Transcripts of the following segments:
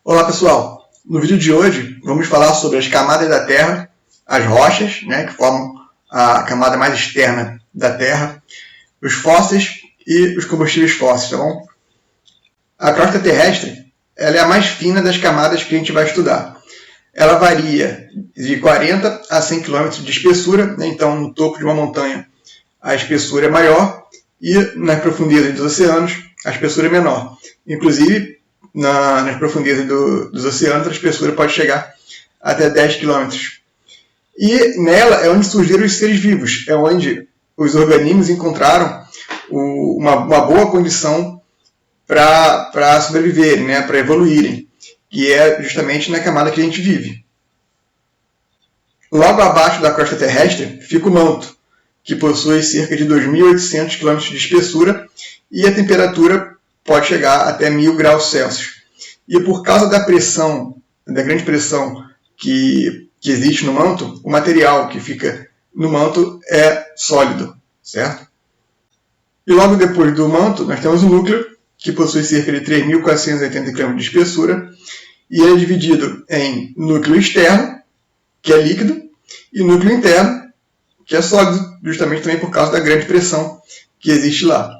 Olá pessoal, no vídeo de hoje vamos falar sobre as camadas da Terra, as rochas, que formam a camada mais externa da Terra, os fósseis e os combustíveis fósseis, tá bom? A crosta terrestre ela é a mais fina das camadas que a gente vai estudar. Ela varia de 40 a 100 km de espessura, então no topo de uma montanha a espessura é maior e nas profundezas dos oceanos a espessura é menor. Inclusive, nas profundezas dos oceanos, a espessura pode chegar até 10 km. E nela é onde surgiram os seres vivos, é onde os organismos encontraram uma boa condição para sobreviverem, para evoluírem, que é justamente na camada que a gente vive. Logo abaixo da crosta terrestre fica o manto, que possui cerca de 2.800 km de espessura e a temperatura pode chegar até 1.000 graus Celsius. E por causa da pressão, da grande pressão que existe no manto, o material que fica no manto é sólido, certo? E logo depois do manto, nós temos o núcleo, que possui cerca de 3.480 km de espessura, e ele é dividido em núcleo externo, que é líquido, e núcleo interno, que é sólido, justamente também por causa da grande pressão que existe lá.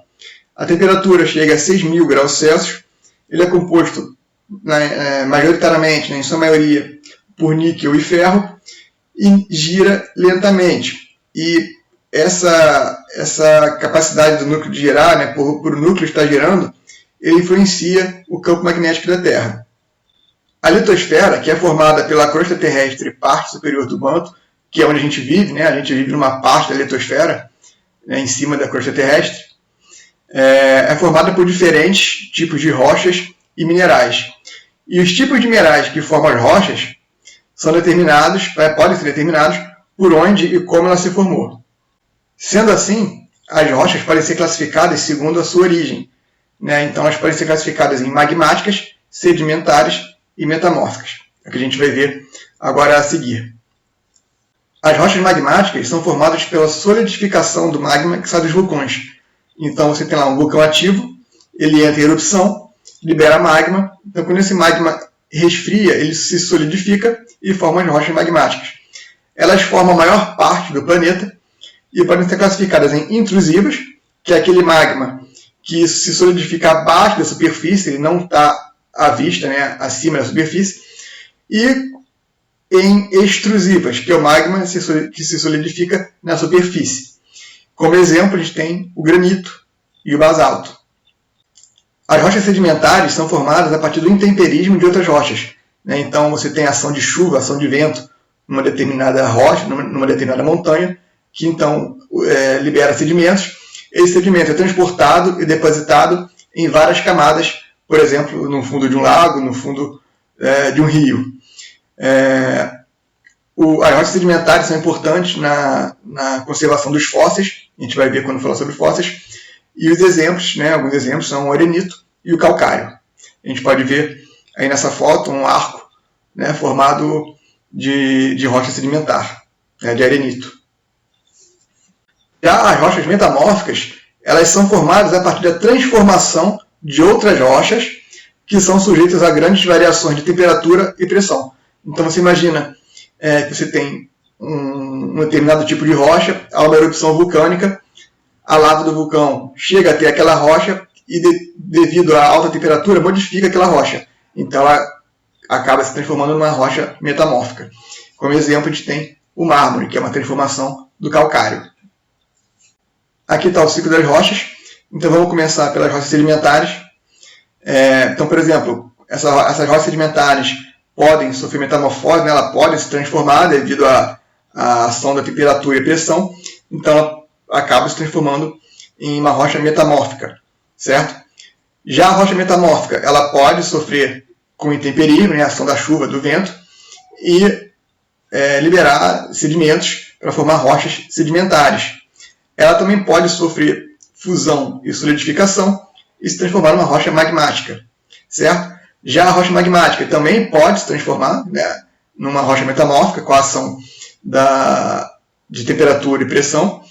A temperatura chega a 6.000 graus Celsius, ele é composto majoritariamente, em sua maioria, por níquel e ferro, e gira lentamente. E essa capacidade do núcleo de girar, por o núcleo estar girando, ele influencia o campo magnético da Terra. A litosfera, que é formada pela crosta terrestre, parte superior do manto, que é onde a gente vive, a gente vive numa parte da litosfera, em cima da crosta terrestre, é formada por diferentes tipos de rochas e minerais. E os tipos de minerais que formam as rochas são determinados, podem ser determinados por onde e como ela se formou. Sendo assim, as rochas podem ser classificadas segundo a sua origem. Então, elas podem ser classificadas em magmáticas, sedimentares e metamórficas. É o que a gente vai ver agora a seguir. As rochas magmáticas são formadas pela solidificação do magma que sai dos vulcões. Então, você tem lá um vulcão ativo, ele entra em erupção, libera magma. Então, quando esse magma resfria, ele se solidifica e forma as rochas magmáticas. Elas formam a maior parte do planeta e podem ser classificadas em intrusivas, que é aquele magma que se solidifica abaixo da superfície, ele não está à vista, acima da superfície, e em extrusivas, que é o magma que se solidifica na superfície. Como exemplo, a gente tem o granito e o basalto. As rochas sedimentares são formadas a partir do intemperismo de outras rochas. Então, você tem ação de chuva, ação de vento numa determinada rocha, numa determinada montanha, que então libera sedimentos. Esse sedimento é transportado e depositado em várias camadas, por exemplo, no fundo de um lago, no fundo de um rio. As rochas sedimentares são importantes na conservação dos fósseis, a gente vai ver quando falar sobre fósseis, e os exemplos, alguns exemplos são o arenito e o calcário. A gente pode ver aí nessa foto um arco formado de rocha sedimentar, de arenito. Já as rochas metamórficas, elas são formadas a partir da transformação de outras rochas que são sujeitas a grandes variações de temperatura e pressão. Então você imagina que você tem um determinado tipo de rocha, há uma erupção vulcânica, a lava do vulcão chega até aquela rocha e devido à alta temperatura modifica aquela rocha. Então ela acaba se transformando numa rocha metamórfica. Como exemplo a gente tem o mármore, que é uma transformação do calcário. Aqui está o ciclo das rochas. Então vamos começar pelas rochas sedimentares. Então, por exemplo, essas rochas sedimentares podem sofrer metamorfose, ela pode se transformar devido à ação da temperatura e pressão. Então ela acaba se transformando em uma rocha metamórfica, certo? Já a rocha metamórfica, ela pode sofrer com intemperismo, a ação da chuva, do vento, e liberar sedimentos para formar rochas sedimentares. Ela também pode sofrer fusão e solidificação e se transformar numa rocha magmática, certo? Já a rocha magmática também pode se transformar numa rocha metamórfica com a ação de temperatura e pressão,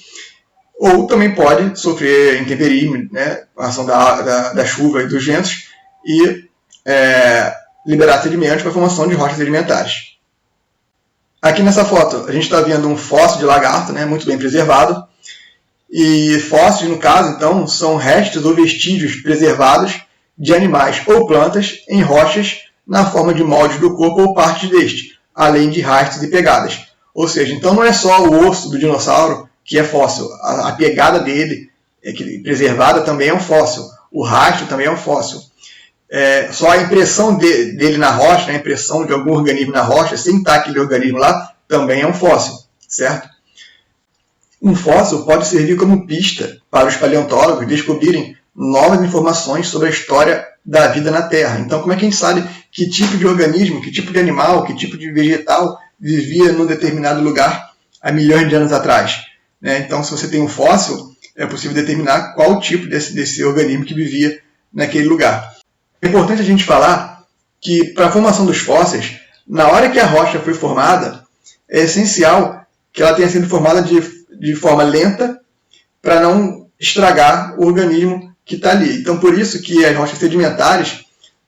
ou também pode sofrer intemperismo, a ação da chuva e dos ventos, e liberar sedimentos para a formação de rochas sedimentares. Aqui nessa foto a gente está vendo um fóssil de lagarto, né, muito bem preservado. E fósseis, no caso, então, são restos ou vestígios preservados de animais ou plantas em rochas na forma de moldes do corpo ou partes deste, além de rastros e pegadas. Ou seja, então não é só o osso do dinossauro que é fóssil, a pegada dele preservada também é um fóssil, o rastro também é um fóssil. Só a impressão dele na rocha, a impressão de algum organismo na rocha, sem estar aquele organismo lá, também é um fóssil, certo? Um fóssil pode servir como pista para os paleontólogos descobrirem novas informações sobre a história da vida na Terra. Então, como é que a gente sabe que tipo de organismo, que tipo de animal, que tipo de vegetal vivia num determinado lugar há milhões de anos atrás? Então, se você tem um fóssil, é possível determinar qual tipo desse organismo que vivia naquele lugar. É importante a gente falar que, para a formação dos fósseis, na hora que a rocha foi formada, é essencial que ela tenha sido formada de forma lenta para não estragar o organismo que está ali. Então, por isso que as rochas sedimentares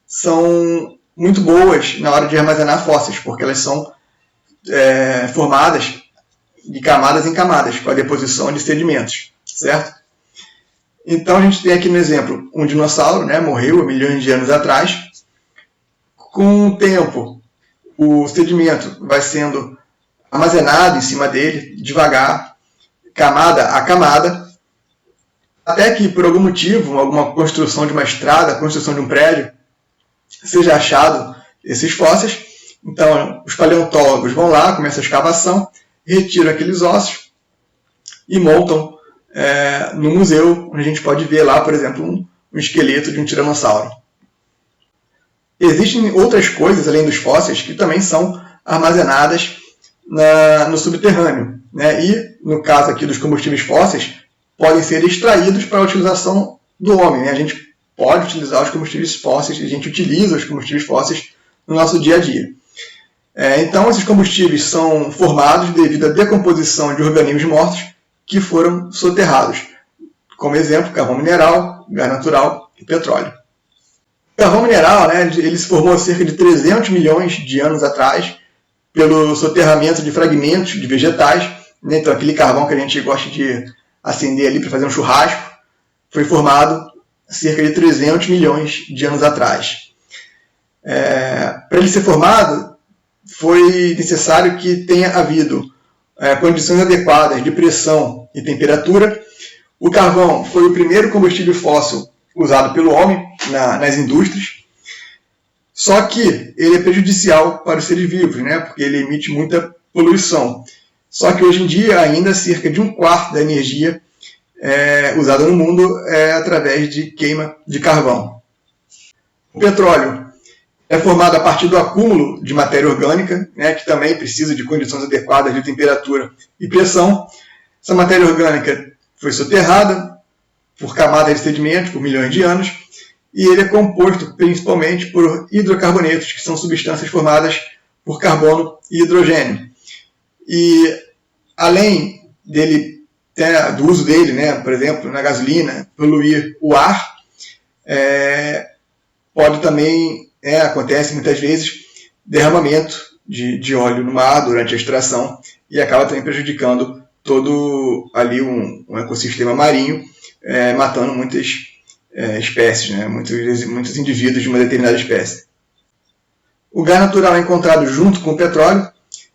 são muito boas na hora de armazenar fósseis, porque elas são formadas de camadas em camadas, com a deposição de sedimentos, certo? Então, a gente tem aqui no exemplo um dinossauro, né, morreu há milhões de anos atrás. Com o tempo, o sedimento vai sendo armazenado em cima dele, devagar, camada a camada, até que, por algum motivo, alguma construção de uma estrada, construção de um prédio, seja achado esses fósseis. Então, os paleontólogos vão lá, começam a escavação, retiram aqueles ossos e montam no museu, onde a gente pode ver lá, por exemplo, um esqueleto de um tiranossauro. Existem outras coisas, além dos fósseis, que também são armazenadas no subterrâneo, né? E, no caso aqui dos combustíveis fósseis, podem ser extraídos para a utilização do homem, né? A gente pode utilizar os combustíveis fósseis, a gente utiliza os combustíveis fósseis no nosso dia a dia. Então, esses combustíveis são formados devido à decomposição de organismos mortos que foram soterrados. Como exemplo, carvão mineral, gás natural e petróleo. O carvão mineral, né, ele se formou há cerca de 300 milhões de anos atrás pelo soterramento de fragmentos de vegetais. Né? Então, aquele carvão que a gente gosta de acender ali para fazer um churrasco foi formado há cerca de 300 milhões de anos atrás. Para ele ser formado, foi necessário que tenha havido condições adequadas de pressão e temperatura. O carvão foi o primeiro combustível fóssil usado pelo homem nas indústrias, só que ele é prejudicial para os seres vivos, né? Porque ele emite muita poluição. Só que hoje em dia ainda cerca de 1/4 da energia usada no mundo é através de queima de carvão. O petróleo é formado a partir do acúmulo de matéria orgânica, né, que também precisa de condições adequadas de temperatura e pressão. Essa matéria orgânica foi soterrada por camadas de sedimentos por milhões de anos, e ele é composto principalmente por hidrocarbonetos, que são substâncias formadas por carbono e hidrogênio. E além do uso dele, né, por exemplo, na gasolina, poluir o ar, pode também, acontece muitas vezes, derramamento de óleo no mar durante a extração e acaba também prejudicando todo ali um ecossistema marinho, matando muitas espécies, né, muitos indivíduos de uma determinada espécie. O gás natural é encontrado junto com o petróleo,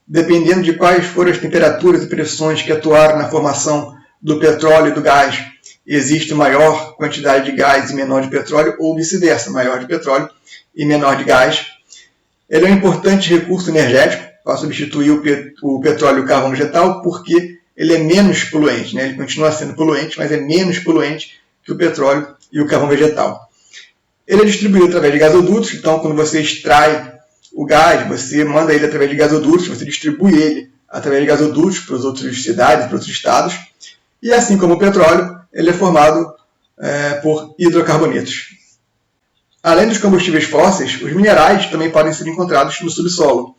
dependendo de quais foram as temperaturas e pressões que atuaram na formação do petróleo e do gás. Existe maior quantidade de gás e menor de petróleo, ou vice-versa, maior de petróleo e menor de gás. Ele é um importante recurso energético para substituir o petróleo e o carvão vegetal, porque ele é menos poluente, né? Ele continua sendo poluente, mas é menos poluente que o petróleo e o carvão vegetal. Ele é distribuído através de gasodutos, então quando você extrai o gás, você manda ele através de gasodutos, você distribui ele através de gasodutos para as outras cidades, para outros estados, e assim como o petróleo, ele é formado por hidrocarbonetos. Além dos combustíveis fósseis, os minerais também podem ser encontrados no subsolo.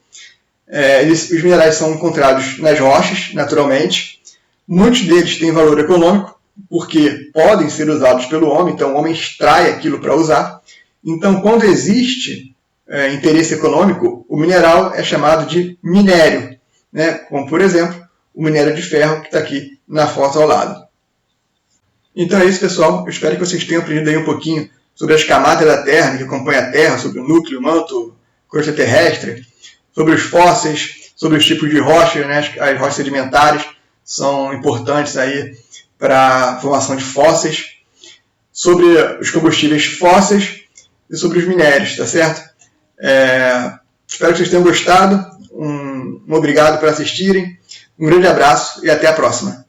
Os minerais são encontrados nas rochas, naturalmente. Muitos deles têm valor econômico, porque podem ser usados pelo homem, então o homem extrai aquilo para usar. Então, quando existe interesse econômico, o mineral é chamado de minério, né? Como, por exemplo, o minério de ferro que está aqui na foto ao lado. Então é isso, pessoal. Eu espero que vocês tenham aprendido aí um pouquinho sobre as camadas da Terra, que compõem a Terra, sobre o núcleo, o manto, crosta terrestre, sobre os fósseis, sobre os tipos de rochas, né? As rochas sedimentares são importantes aí para a formação de fósseis, sobre os combustíveis fósseis e sobre os minérios, tá certo? Espero que vocês tenham gostado. Um obrigado por assistirem. Um grande abraço e até a próxima.